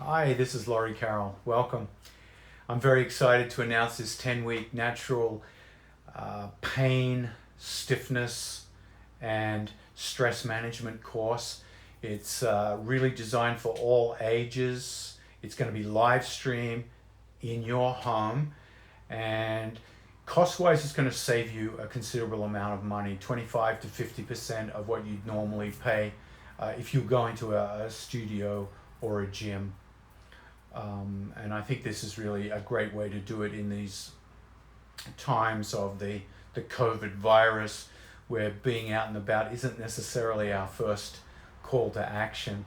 Hi, this is Laurie Carroll. Welcome. I'm very excited to announce this 10-week natural pain, stiffness, and stress management course. It's really designed for all ages. It's going to be live stream in your home, and cost-wise, it's going to save you a considerable amount of money, 25 to 50% of what you'd normally pay if you go into a studio or a gym. And I think this is really a great way to do it in these times of the COVID virus, where being out and about isn't necessarily our first call to action.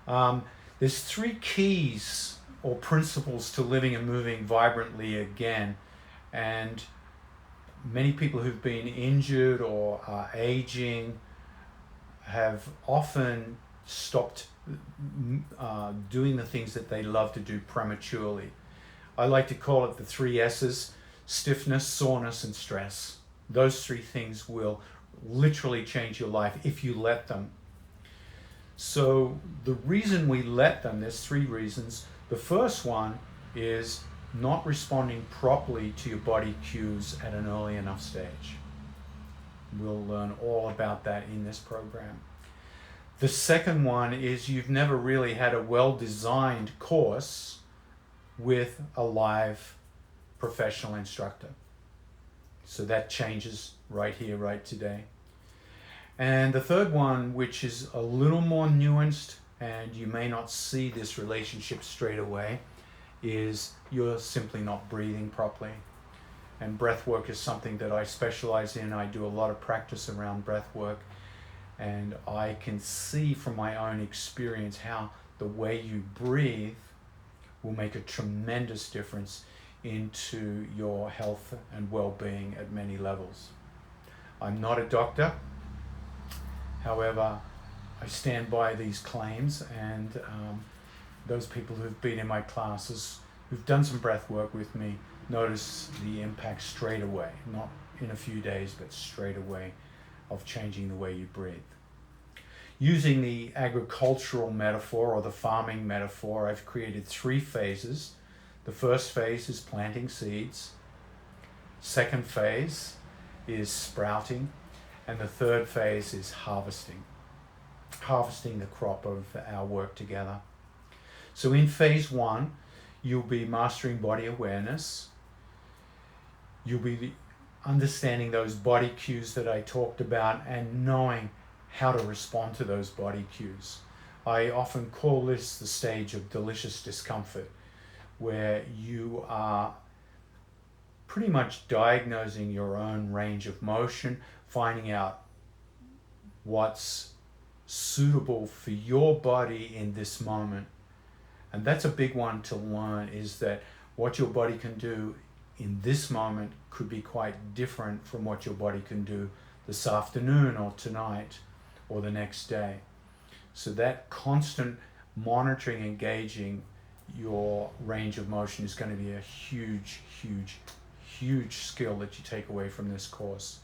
There's three keys or principles to living and moving vibrantly again. And many people who've been injured or are aging have often stopped doing the things that they love to do prematurely. I like to call it the three S's: stiffness, soreness, and stress. Those three things will literally change your life if you let them. So the reason we let them, there's three reasons. The first one is not responding properly to your body cues at an early enough stage. We'll learn all about that in this program. The second one is you've never really had a well-designed course with a live professional instructor. So that changes right here, right today. And the third one, which is a little more nuanced, and you may not see this relationship straight away, is you're simply not breathing properly. And breath work is something that I specialize in. I do a lot of practice around breath work. And I can see from my own experience how the way you breathe will make a tremendous difference into your health and well-being at many levels. I'm not a doctor. However, I stand by these claims, and those people who've been in my classes, who've done some breath work with me, notice the impact straight away, not in a few days, but straight away, of changing the way you breathe. Using the agricultural metaphor or the farming metaphor, I've created three phases. The first phase is planting seeds. Second phase is sprouting. And the third phase is harvesting the crop of our work together. So in phase one, you'll be mastering body awareness. You'll be understanding those body cues that I talked about and knowing how to respond to those body cues. I often call this the stage of delicious discomfort, where you are pretty much diagnosing your own range of motion, finding out what's suitable for your body in this moment. And that's a big one to learn, is that what your body can do in this moment could be quite different from what your body can do this afternoon or tonight or the next day. So that constant monitoring, engaging your range of motion is going to be a huge, huge, huge skill that you take away from this course.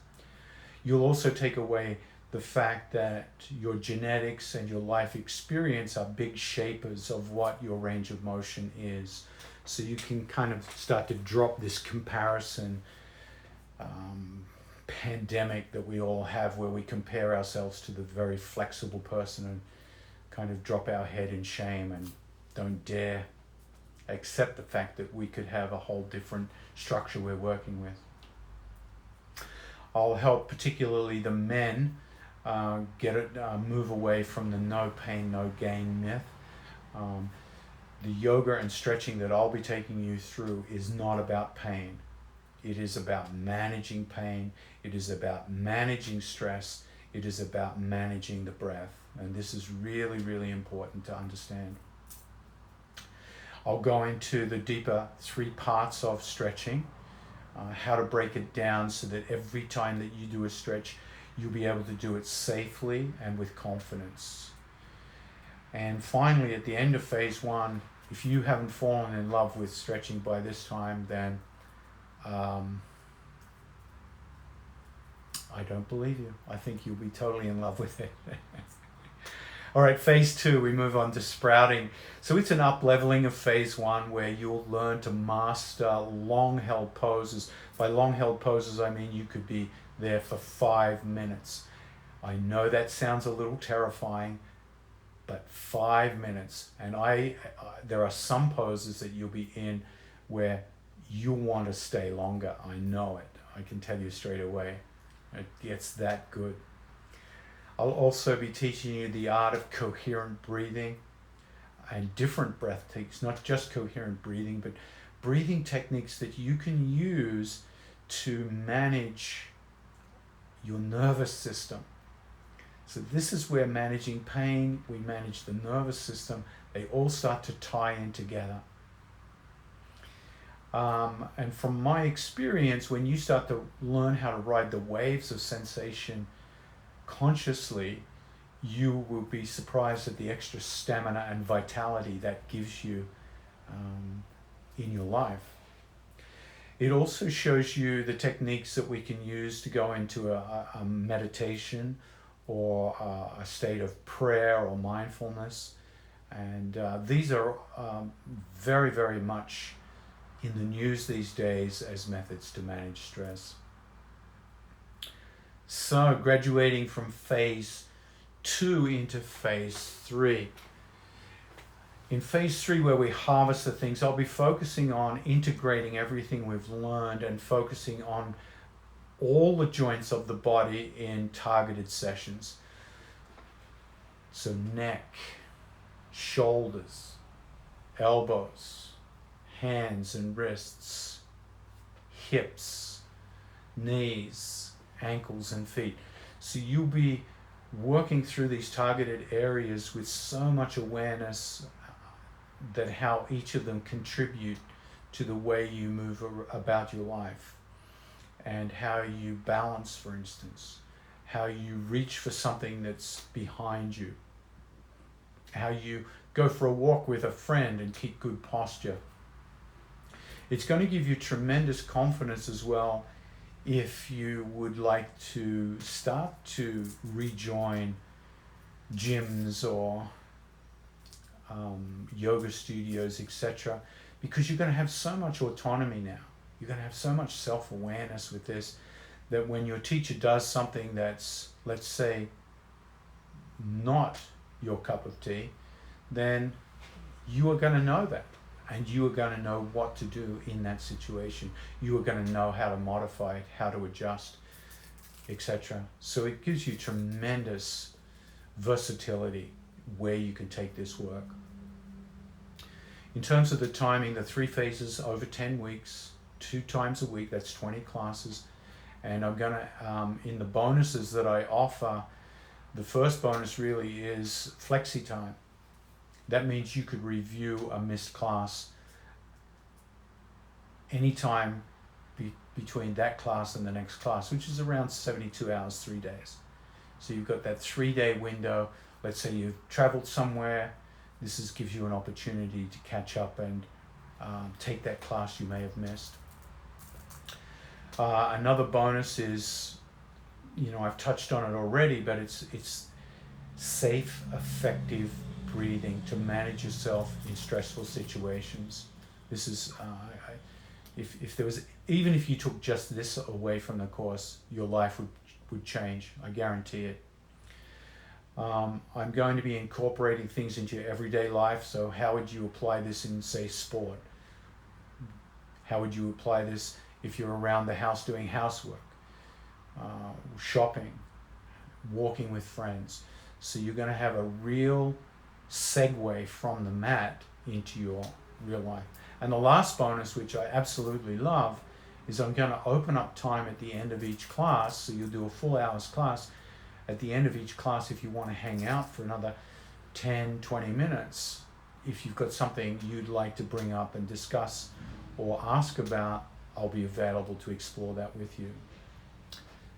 You'll also take away the fact that your genetics and your life experience are big shapers of what your range of motion is. So you can kind of start to drop this comparison pandemic that we all have, where we compare ourselves to the very flexible person and kind of drop our head in shame and don't dare accept the fact that we could have a whole different structure we're working with. I'll help particularly the men move away from the no pain, no gain myth. The yoga and stretching that I'll be taking you through is not about pain. It is about managing pain. It is about managing stress. It is about managing the breath. And this is really, really important to understand. I'll go into the deeper three parts of stretching, how to break it down so that every time that you do a stretch, you'll be able to do it safely and with confidence. And finally, at the end of phase one, if you haven't fallen in love with stretching by this time, then I don't believe you. I think you'll be totally in love with it. All right, phase 2, we move on to sprouting. So it's an up-leveling of phase 1 where you'll learn to master long-held poses. By long-held poses, I mean you could be there for 5 minutes. I know that sounds a little terrifying, but 5 minutes. And there are some poses that you'll be in where you'll want to stay longer. I know it. I can tell you straight away. It gets that good. I'll also be teaching you the art of coherent breathing and different breath techniques, not just coherent breathing, but breathing techniques that you can use to manage your nervous system. So this is where managing pain, we manage the nervous system, they all start to tie in together. And from my experience, when you start to learn how to ride the waves of sensation consciously, you will be surprised at the extra stamina and vitality that gives you in your life. It also shows you the techniques that we can use to go into a meditation or a state of prayer or mindfulness. And these are very, very much in the news these days as methods to manage stress. So graduating from phase 2 into phase 3. In phase 3, where we harvest the things, I'll be focusing on integrating everything we've learned and focusing on all the joints of the body in targeted sessions. So neck, shoulders, elbows, hands and wrists, hips, knees, ankles and feet. So you'll be working through these targeted areas with so much awareness that how each of them contribute to the way you move about your life, and how you balance, for instance, how you reach for something that's behind you, how you go for a walk with a friend and keep good posture. It's going to give you tremendous confidence as well if you would like to start to rejoin gyms or yoga studios, etc., because you're going to have so much autonomy now. You're going to have so much self-awareness with this that when your teacher does something that's, let's say, not your cup of tea, then you are going to know that. And you are going to know what to do in that situation. You are going to know how to modify it, how to adjust, etc. So it gives you tremendous versatility where you can take this work. In terms of the timing, the 3 phases over 10 weeks, 2 times a week, that's 20 classes. And I'm going to, in the bonuses that I offer, the first bonus really is Flexi Time. That means you could review a missed class anytime between that class and the next class, which is around 72 hours, 3 days. So you've got that 3-day window. Let's say you've traveled somewhere. This gives you an opportunity to catch up and take that class you may have missed. Another bonus is, I've touched on it already, but it's safe, effective breathing to manage yourself in stressful situations. This is, if there was, even if you took just this away from the course, your life would change. I guarantee it. I'm going to be incorporating things into your everyday life. So how would you apply this in, say, sport? How would you apply this if you're around the house doing housework, shopping, walking with friends? So you're going to have a real segue from the mat into your real life. And the last bonus, which I absolutely love, is I'm going to open up time at the end of each class. So you'll do a full hour's class. At the end of each class, if you want to hang out for another 10, 20 minutes, if you've got something you'd like to bring up and discuss or ask about, I'll be available to explore that with you.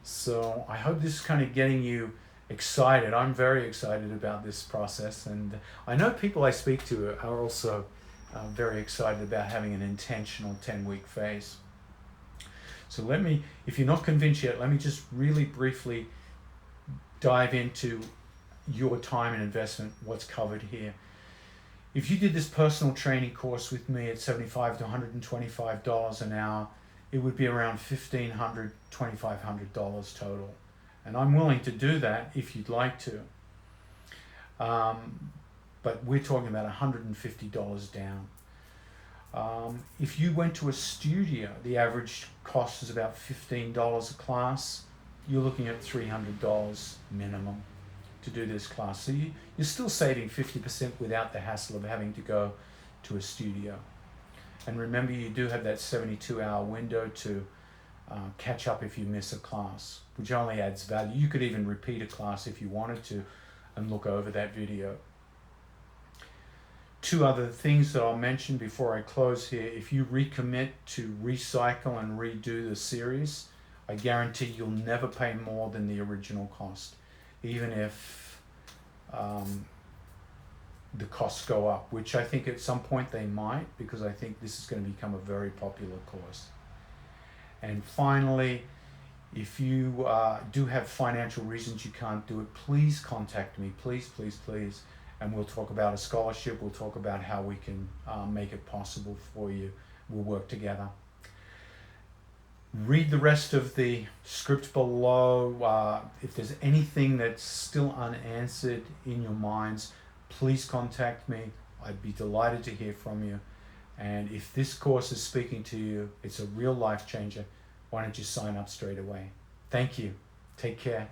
So I hope this is kind of getting you excited. I'm very excited about this process, and I know people I speak to are also very excited about having an intentional 10-week phase. So if you're not convinced yet, let me just really briefly dive into your time and investment, what's covered here. If you did this personal training course with me at $75 to $125 an hour, it would be around $1,500, $2,500 total. And I'm willing to do that if you'd like to. But we're talking about $150 down. If you went to a studio, the average cost is about $15 a class. You're looking at $300 minimum to do this class. So you're still saving 50% without the hassle of having to go to a studio. And remember, you do have that 72-hour window to catch up if you miss a class, which only adds value. You could even repeat a class if you wanted to and look over that video. Two other things that I'll mention before I close here. If you recommit to recycle and redo the series, I guarantee you'll never pay more than the original cost, even if the costs go up, which I think at some point they might, because I think this is going to become a very popular course. And finally, if you do have financial reasons you can't do it, please contact me, please, and we'll talk about a scholarship. We'll talk about how we can make it possible for you. We'll work together. Read the rest of the script below. If there's anything that's still unanswered in your minds, please contact me. I'd be delighted to hear from you. And if this course is speaking to you, it's a real life changer, why don't you sign up straight away? Thank you. Take care.